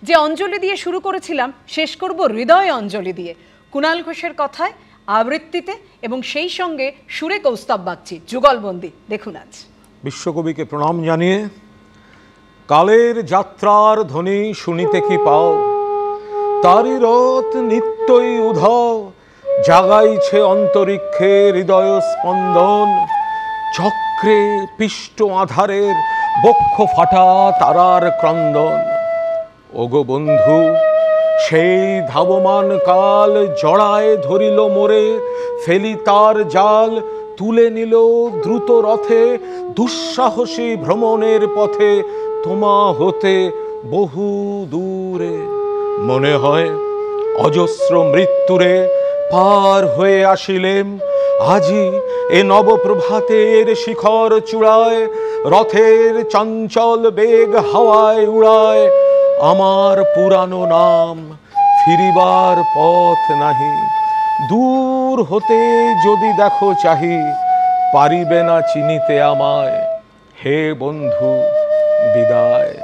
যে অঞ্জলি দিয়ে শুরু করেছিলাম শেষ করব হৃদয় অঞ্জলি দিয়ে। কুণাল ঘোষের কথায়, আবৃত্তিতে এবং সেই সঙ্গে সুরে কৌস্তব বাগচি, যুগলবন্দি। দেখুন আজ। বিশ্বকবিকে প্রণাম জানিয়ে কালের যাত্রার ধ্বনি শুনিতে কি পাও, তারি রথ নিত্যই উধাও, জাগাইছে অন্তরিক্ষে হৃদয় স্পন্দন, চক্রে পিষ্ট আধারের বক্ষ ফাটা তারার ক্রন্দন। ওগো বন্ধু, সেই ধাবমান কাল জড়ায় ধরিল মোরে, ফেলি তার জাল তুলে নিল দ্রুত রথে, দুঃসাহসী ভ্রমণের পথে তোমা হতে বহু দূরে। মনে হয় অজস্র মৃত্যুরে পার হয়ে আসিলেম, আজি এ নবপ্রভাতের শিখর চূড়ায়, রথের চঞ্চল বেগ হাওয়ায় উড়ায়, আমার পুরানো নাম ফিরিবার পথ নাহি। দূর হতে যদি দেখো চাহি, পারিবে না চিনিতে আমায়, হে বন্ধু বিদায়।